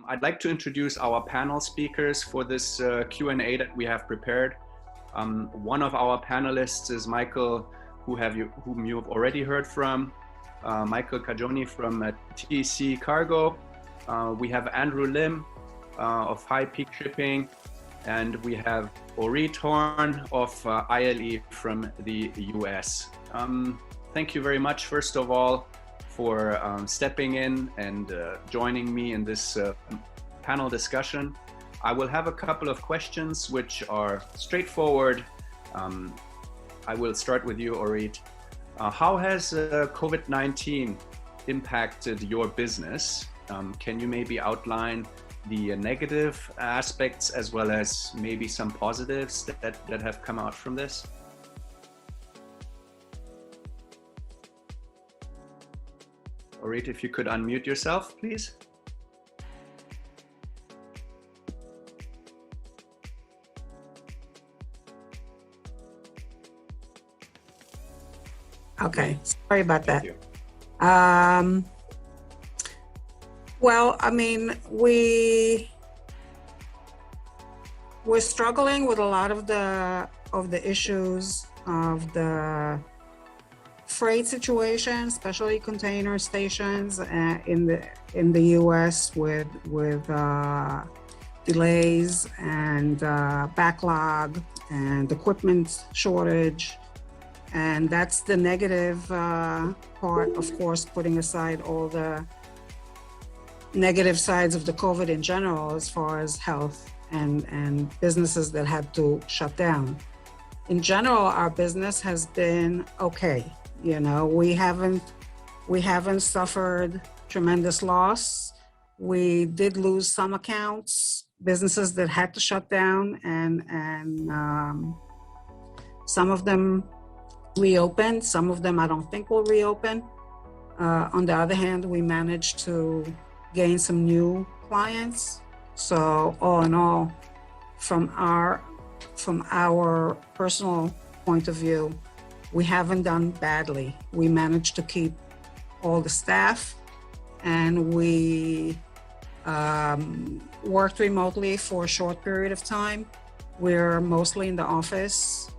I'd like to introduce our panel speakers for this Q&A that we have prepared. One of our panelists is Michael, whom you've already heard from, Michael Cagioni from TC Cargo. We have Andrew Lim of High Peak Shipping, and we have Orit Horn of ILE from the US. Thank you very much, first of all, for stepping in and joining me in this panel discussion. I will have a couple of questions which are straightforward. I will start with you, Orit. How has COVID-19 impacted your business? Can you maybe outline the negative aspects as well as maybe some positives that have come out from this? Orit, if you could unmute yourself, please. Okay, sorry about that. Thank you. Well, I mean, we're struggling with a lot of the issues of the freight situation, especially container stations in the U.S. with delays and backlog and equipment shortage. And that's the negative part, of course, putting aside all the negative sides of the COVID in general, as far as health and businesses that had to shut down. In general, our business has been okay. You know, we haven't suffered tremendous loss. We did lose some accounts, businesses that had to shut down, and some of them reopened. Some of them I don't think will reopen. On the other hand, we managed to gain some new clients. So all in all, from our personal point of view, we haven't done badly. We managed to keep all the staff, and we worked remotely for a short period of time. We're mostly in the office,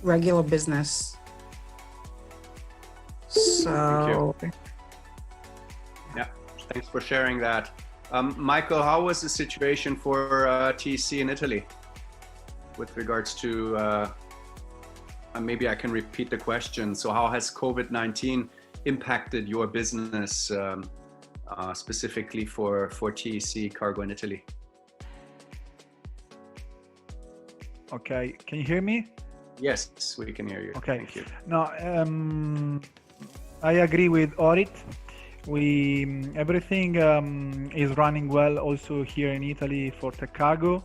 regular business. So, thank you. Yeah, thanks for sharing that. Michael, how was the situation for TC in Italy with regards to, maybe I can repeat the question. So how has COVID-19 impacted your business specifically for TC Cargo in Italy? Okay, can you hear me? Yes, we can hear you. Okay. Thank you. No, I agree with Orit. Everything is running well also here in Italy for the cargo.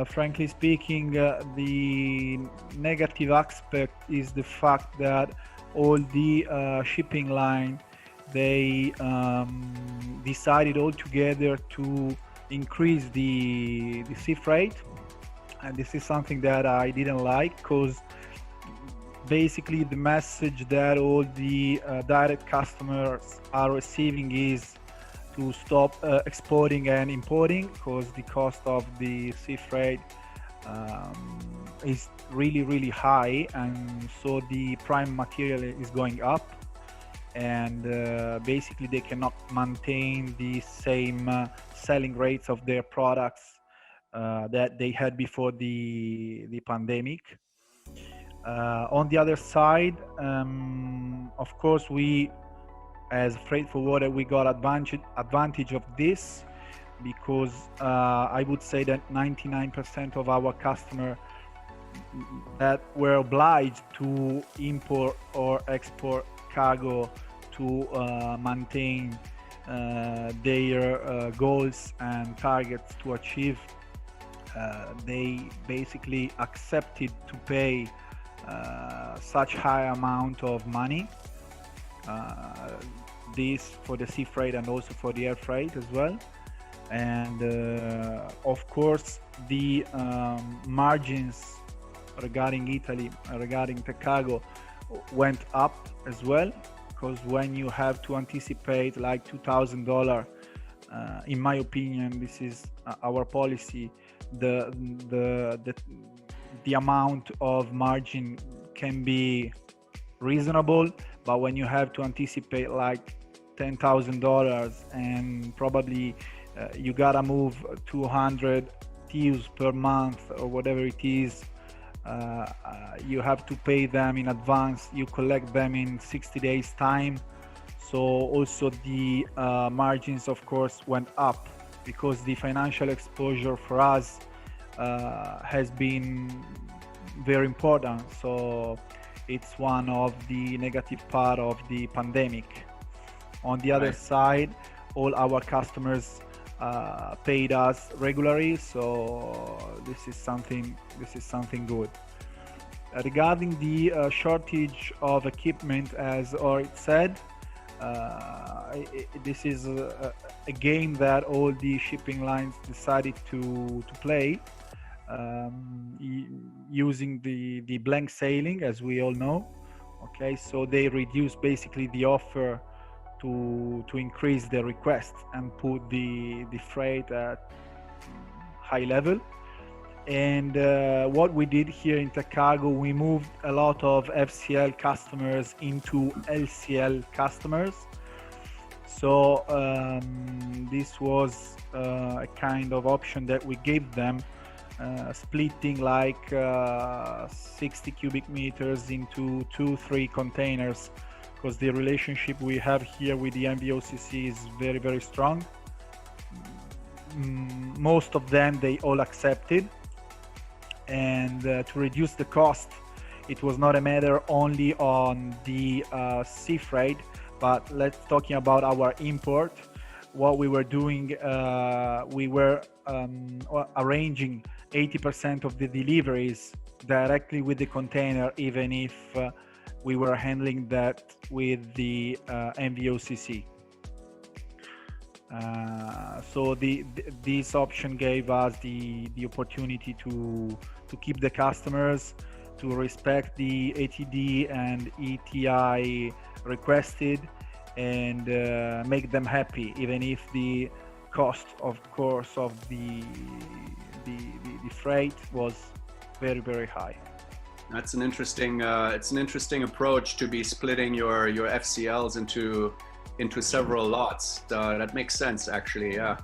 Frankly speaking, the negative aspect is the fact that all the shipping line, they decided all together to increase the sea freight. And this is something that I didn't like, because basically the message that all the direct customers are receiving is to stop exporting and importing, because the cost of the sea freight is really high, and so the prime material is going up, and basically they cannot maintain the same selling rates of their products that they had before the pandemic. On the other side, of course, we as freight forwarder, we got advantage of this, because I would say that 99% of our customers that were obliged to import or export cargo to maintain their goals and targets to achieve, they basically accepted to pay such high amount of money, this for the sea freight and also for the air freight as well. And of course the margins regarding Italy, regarding the cargo, went up as well, because when you have to anticipate like $2,000 in my opinion, this is our policy. The amount of margin can be reasonable, but when you have to anticipate like $10,000 and probably you gotta move 200 TEUs per month or whatever it is, you have to pay them in advance, you collect them in 60 days time. So also the margins of course went up, because the financial exposure for us has been very important. So it's one of the negative part of the pandemic. On the other side, all our customers paid us regularly, so this is something good. Regarding the shortage of equipment, as Orit said, this is a game that all the shipping lines decided to play, using the blank sailing, as we all know. Okay, so they reduce basically the offer to increase the request and put the freight at high level. And what we did here in TechCargo, we moved a lot of FCL customers into LCL customers. So this was a kind of option that we gave them, splitting like 60 cubic meters into 2-3 containers, because the relationship we have here with the MVOCC is very, very strong. Most of them, they all accepted. And to reduce the cost, it was not a matter only on the sea freight, but let's talking about our import. What we were doing, we were arranging 80% of the deliveries directly with the container, even if we were handling that with the MVOCC. So this option gave us the opportunity to keep the customers, to respect the ATD and ETI requested, and make them happy, even if the cost, of course, of the freight was very, very high. That's an interesting. It's an interesting approach to be splitting your FCLs into several lots. That makes sense, actually. Yeah.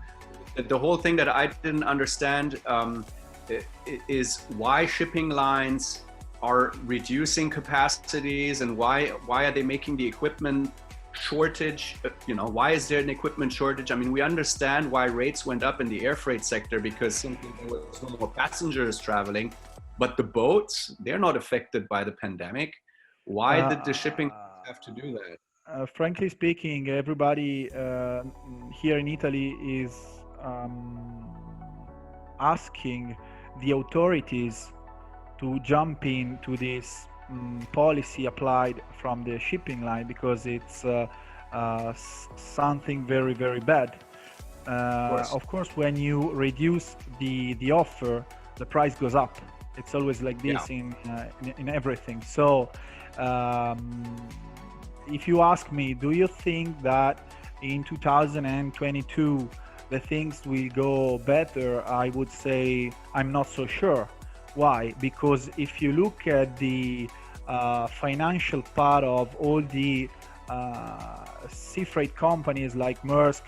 The whole thing that I didn't understand is why shipping lines are reducing capacities, and why are they making the equipment shortage? You know, why is there an equipment shortage? I mean, we understand why rates went up in the air freight sector, because simply there was no more passengers traveling. But the boats, they're not affected by the pandemic. Why did the shipping have to do that? Frankly speaking, everybody here in Italy is asking the authorities to jump into this policy applied from the shipping line, because it's something very, very bad. Of course, when you reduce the offer, the price goes up. It's always like this in everything. So if you ask me, do you think that in 2022 the things will go better? I would say I'm not so sure. Why? Because if you look at the financial part of all the sea freight companies like Maersk,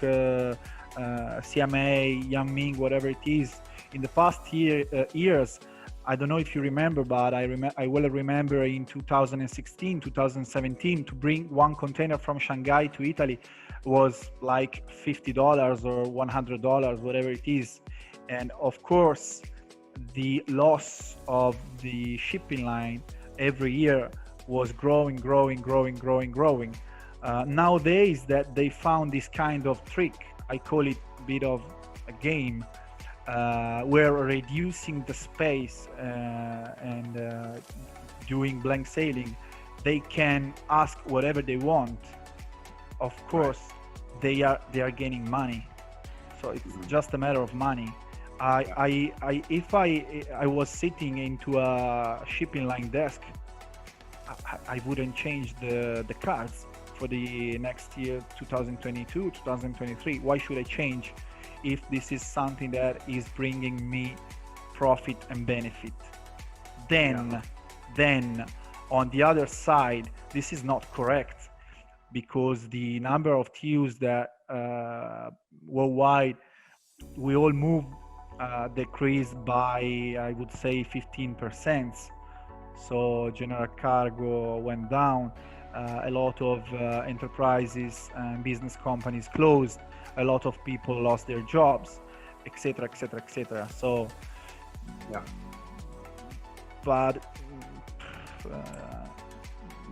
CMA, Yangming, whatever it is, in the past years, I don't know if you remember, but I well remember in 2016, 2017, to bring one container from Shanghai to Italy was like $50 or $100, whatever it is. And of course, the loss of the shipping line every year was growing. Nowadays that they found this kind of trick, I call it a bit of a game, where reducing the space and doing blank sailing, they can ask whatever they want. Of course, they are gaining money, so it's just a matter of money. If I was sitting into a shipping line desk, I wouldn't change the cards for the next year, 2022, 2023. Why should I change if this is something that is bringing me profit and benefit? Then on the other side, this is not correct, because the number of TUs that worldwide we all move decreased by, I would say, 15%. So general cargo went down, a lot of enterprises and business companies closed, a lot of people lost their jobs, etc., etc., etc. So but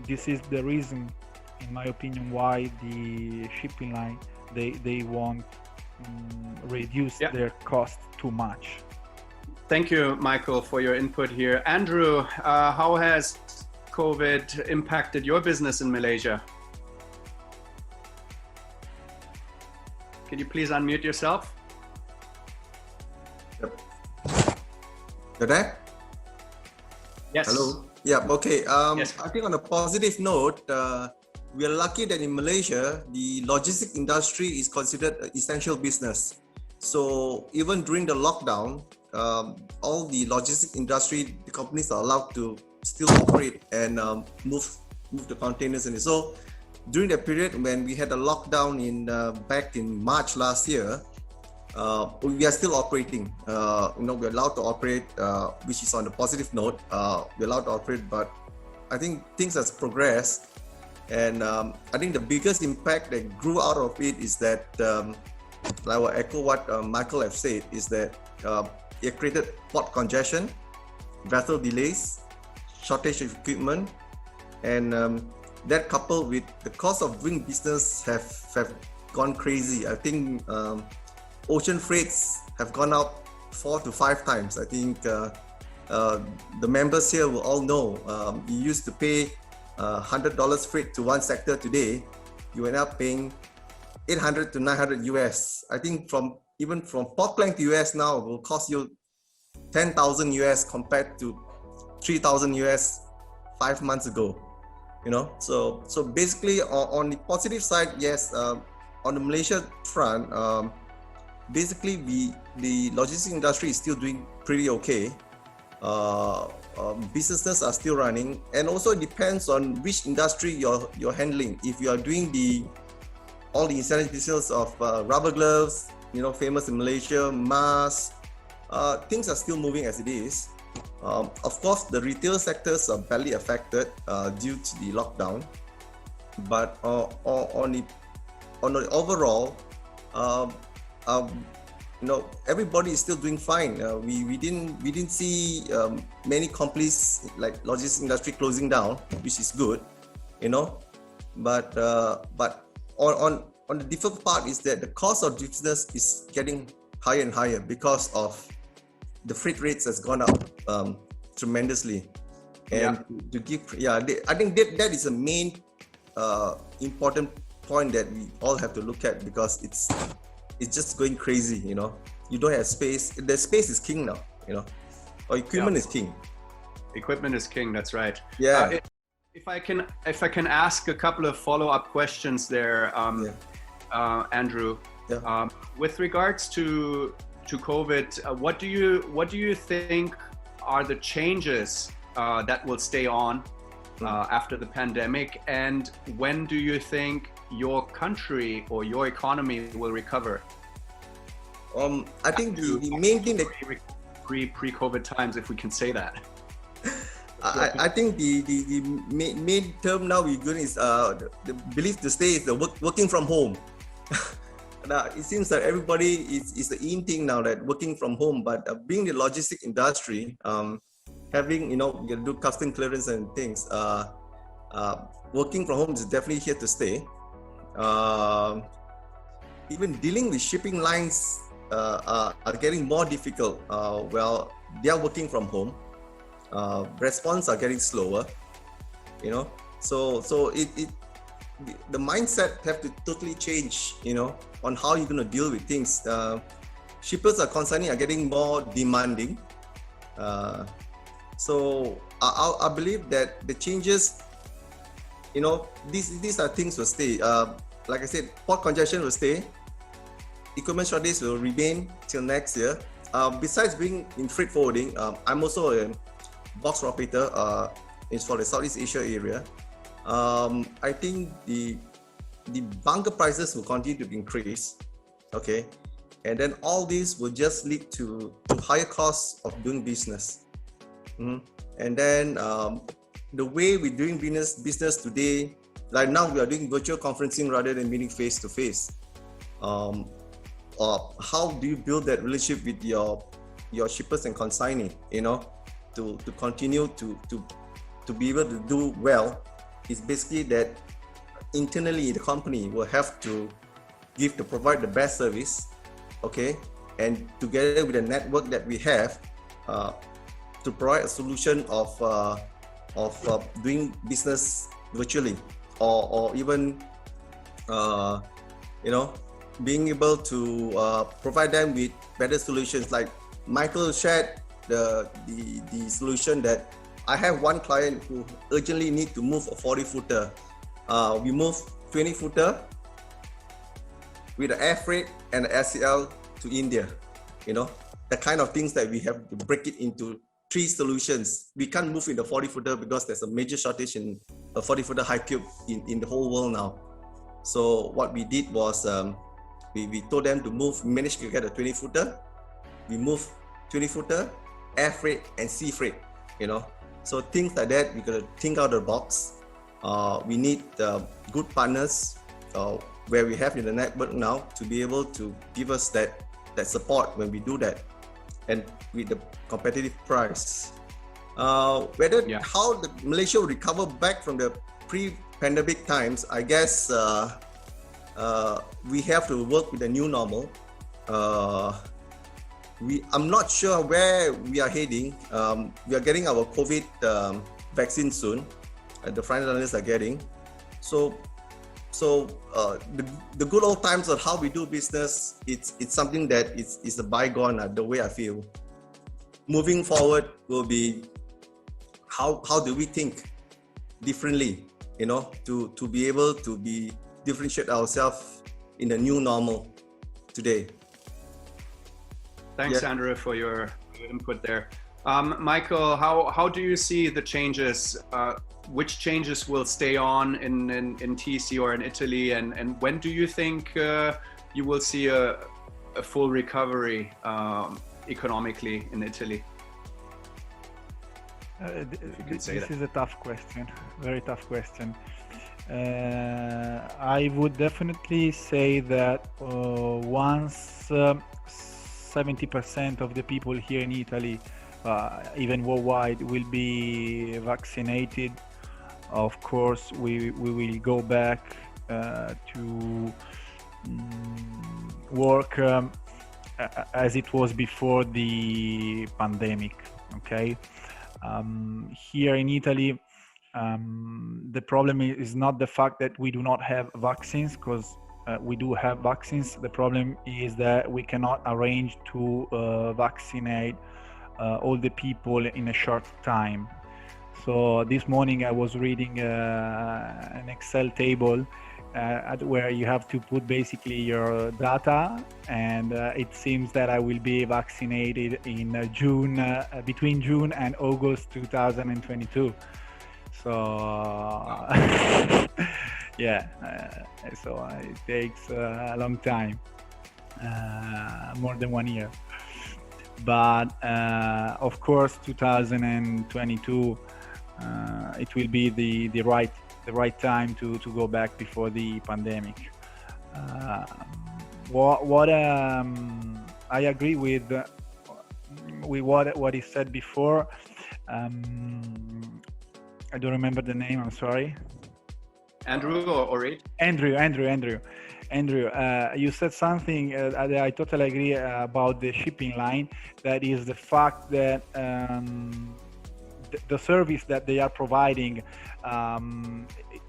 this is the reason, in my opinion, why the shipping line they won't reduce their cost too much. Thank you, Michael, for your input here. Andrew, how has COVID impacted your business in Malaysia? Can you please unmute yourself? Yep. You're there? Yes. Hello. Yeah. Okay. Yes. I think on a positive note, we are lucky that in Malaysia, the logistics industry is considered an essential business. So even during the lockdown, all the logistics industry, the companies are allowed to still operate and move the containers in. So during the period when we had a lockdown back in March last year, we are still operating. We're allowed to operate, which is on the positive note. We're allowed to operate, but I think things has progressed, and I think the biggest impact that grew out of it is that, I will echo what Michael have said, is that it created port congestion, vessel delays, shortage of equipment, and that coupled with the cost of doing business have gone crazy. I think ocean freights have gone up 4 to 5 times. I think the members here will all know, you used to pay $100 freight to one sector. Today you end up paying 800 to 900 US. I think even from Portland to US now will cost you 10,000 US compared to 3,000 US 5 months ago. So basically on the positive side, yes, on the Malaysia front, basically the logistics industry is still doing pretty okay. Businesses are still running, and also it depends on which industry you're handling. If you are doing all the essential business of rubber gloves, famous in Malaysia, masks, things are still moving as it is. Of course, the retail sectors are badly affected due to the lockdown, but on the overall, everybody is still doing fine. We didn't see many companies like logistics industry closing down, which is good, But on the difficult part is that the cost of business is getting higher and higher because of the freight rates has gone up tremendously. And I think that is a main important point that we all have to look at, because it's just going crazy. You don't have space. The space is king now. Or equipment is king. Equipment is king. That's right. Yeah. If I can ask a couple of follow-up questions there, Andrew. Yeah. With regards to COVID, what do you think are the changes that will stay on after the pandemic, and when do you think your country or your economy will recover? I think the main thing that pre-COVID times, if we can say that. I think the main term now we're doing is the belief to stay is the working from home. Now it seems that everybody is the in thing now, that working from home, but being the logistic industry, having you do custom clearance and things, working from home is definitely here to stay. Even dealing with shipping lines are getting more difficult. Well, they are working from home. Response are getting slower, so the mindset have to totally change, on how you're going to deal with things. Shippers are constantly getting more demanding. So I believe that the changes these are things will stay. Like I said, port congestion will stay. Equipment shortage will remain till next year. Besides being in freight forwarding, I'm also a box operator. It's for the Southeast Asia area. I think the bunker prices will continue to increase. Okay, and then all this will just lead to higher costs of doing business. And then the way we're doing business today, like now we are doing virtual conferencing rather than meeting face to face. How do you build that relationship with your shippers and consignee? To continue to be able to do well, is basically that internally the company will have to provide the best service, okay, and together with the network that we have, to provide a solution of doing business virtually, or even being able to provide them with better solutions. Like Michael shared the solution that I have one client who urgently need to move a 40-footer. We move 20-footer with the air freight and the FCL to India. The kind of things that we have to break it into 3 solutions. We can't move in the 40-footer because there's a major shortage in a 40-footer high cube in the whole world now. So what we did was we told them to move. We managed to get a 20-footer. We moved 20-footer, air freight and sea freight. So things like that, we gotta think out of the box. We need good partners where we have in the network now to be able to give us that support when we do that, and with the competitive price. How Malaysia will recover back from the pre-pandemic times, I guess we have to work with the new normal. I'm not sure where we are heading. We are getting our COVID vaccine soon. The frontliners are getting. So the good old times of how we do business, it's something that is a bygone, the way I feel. Moving forward will be how do we think differently, to be able to differentiate ourselves in the new normal today. Thanks, Andrew, for your input there. Michael, how do you see the changes? Which changes will stay on in TC or in Italy, and when do you think you will see a full recovery economically in Italy? This is a tough question, very tough question. I would definitely say that once 70% of the people here in Italy, even worldwide, will be vaccinated, of course we will go back to work as it was before the pandemic. Okay, here in Italy, the problem is not the fact that we do not have vaccines, because we do have vaccines. The problem is that we cannot arrange to vaccinate all the people in a short time. So this morning I was reading an Excel table where you have to put basically your data, and it seems that I will be vaccinated in between June and August 2022. So yeah, so it takes a long time, more than 1 year. But of course 2022 it will be the right time to go back before the pandemic. I agree with what he said before. I don't remember the name, I'm sorry. Andrew or Reid? Andrew, you said something that I totally agree about the shipping line. That is the fact that the service that they are providing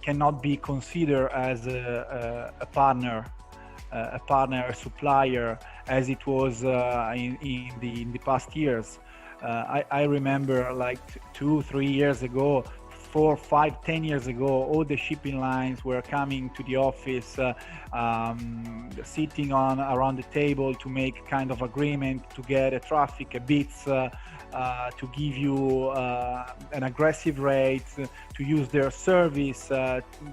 cannot be considered as a partner, a supplier, as it was in the past years. I remember like 2-3 years ago, 4, 5, 10 years ago, all the shipping lines were coming to the office, sitting around the table to make kind of agreement to get a traffic, a bits, to give you an aggressive rate, to use their service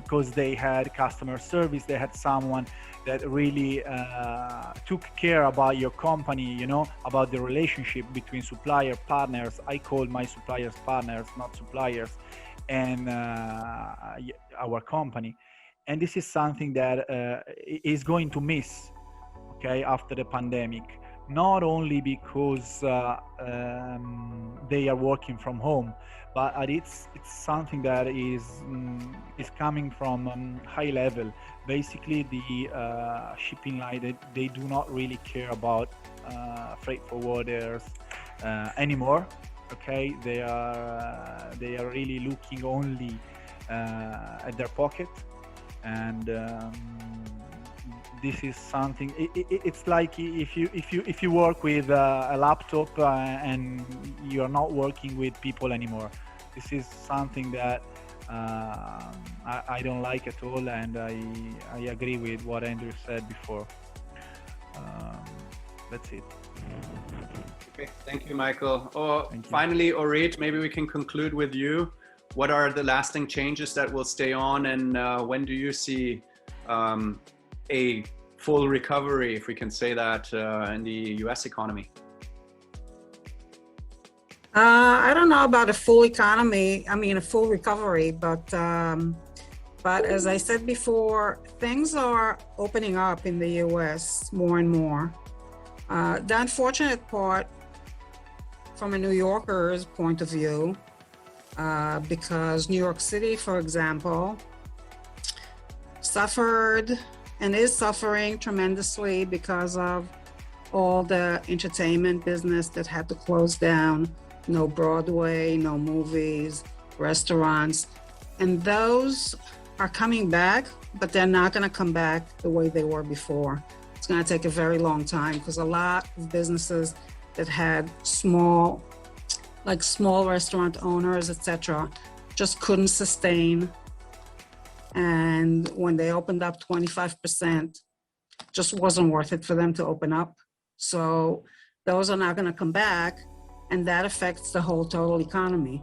because they had customer service, they had someone that really took care about your company, you know, about the relationship between supplier partners. I call my suppliers partners, not suppliers, and our company. And this is something that is going to miss, okay, after the pandemic. Not only because they are working from home, but it's something that is coming from high level. Basically, the shipping line, they do not really care about freight forwarders anymore. Okay, they are really looking only at their pocket, and this is something. It's like if you work with a laptop and you are not working with people anymore. This is something that I don't like at all, and I agree with what Andrew said before. That's it. Okay, thank you, Michael. Thank you. Finally, Orit, maybe we can conclude with you. What are the lasting changes that will stay on, and when do you see a full recovery, if we can say that, in the US economy? I don't know about a full economy, a full recovery, but as I said before, things are opening up in the US more and more. The unfortunate part from a New Yorker's point of view, because New York City, for example, suffered and is suffering tremendously because of all the entertainment business that had to close down. No Broadway, no movies, restaurants. And those are coming back, but they're not going to come back the way they were before. It's going to take a very long time because a lot of businesses that had small restaurant owners, etc., just couldn't sustain. And when they opened up 25%, just wasn't worth it for them to open up. So those are not going to come back, and that affects the whole total economy.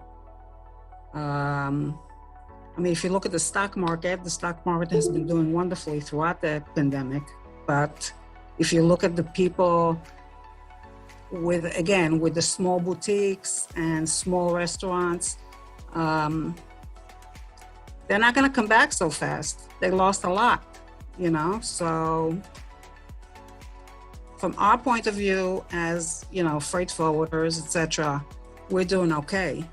If you look at the stock market has been doing wonderfully throughout the pandemic. But if you look at the people with the small boutiques and small restaurants, they're not going to come back so fast. They lost a lot, you know. So from our point of view as, freight forwarders, etc., we're doing okay.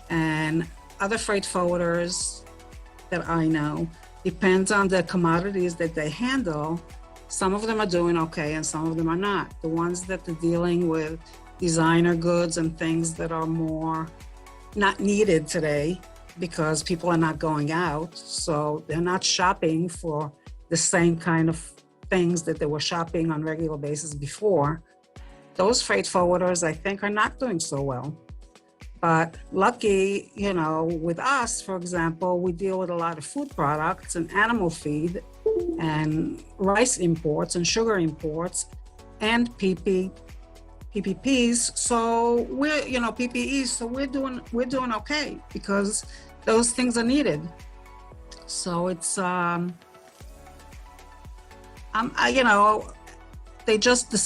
And other freight forwarders that I know, depends on the commodities that they handle. Some of them are doing okay and some of them are not. The ones that are dealing with designer goods and things that are more not needed today because people are not going out, so they're not shopping for the same kind of things that they were shopping on a regular basis before. Those freight forwarders, I think, are not doing so well. But lucky, with us, for example, we deal with a lot of food products and animal feed and rice imports and sugar imports and PPPs. So we're, PPEs. So we're doing okay because those things are needed. So it's, the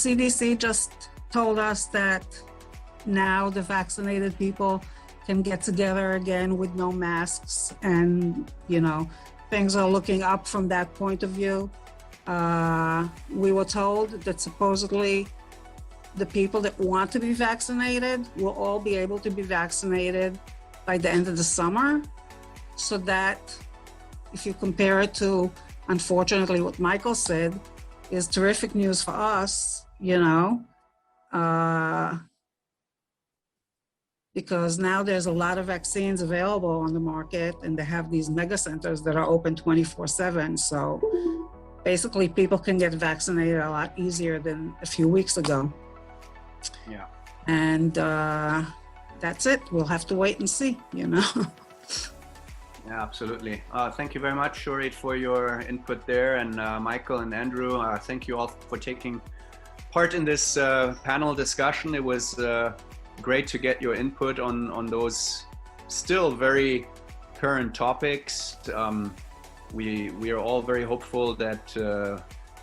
CDC just told us that now the vaccinated people can get together again with no masks, and things are looking up from that point of view. We were told that supposedly the people that want to be vaccinated will all be able to be vaccinated by the end of the summer, so that if you compare it to, unfortunately, what Michael said, is terrific news for us, because now there's a lot of vaccines available on the market, and they have these mega centers that are open 24/7. So basically people can get vaccinated a lot easier than a few weeks ago. Yeah. And that's it. We'll have to wait and see, Yeah, absolutely. Thank you very much, Shorit, for your input there. And Michael and Andrew, thank you all for taking part in this panel discussion. It was great to get your input on those still very current topics. We are all very hopeful that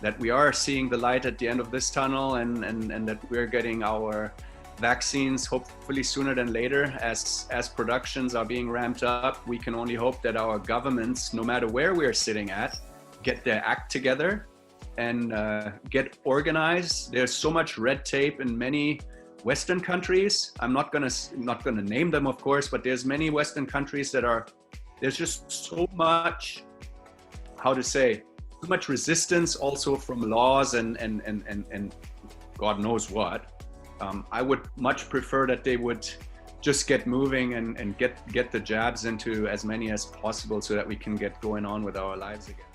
that we are seeing the light at the end of this tunnel, and that we're getting our vaccines hopefully sooner than later. As productions are being ramped up, we can only hope that our governments, no matter where we're sitting at, get their act together and get organized. There's so much red tape in many Western countries. I'm not gonna name them, of course, but there's many Western countries that are, there's just so much, how to say, too much resistance also from laws and God knows what. I would much prefer that they would just get moving and get the jabs into as many as possible so that we can get going on with our lives again.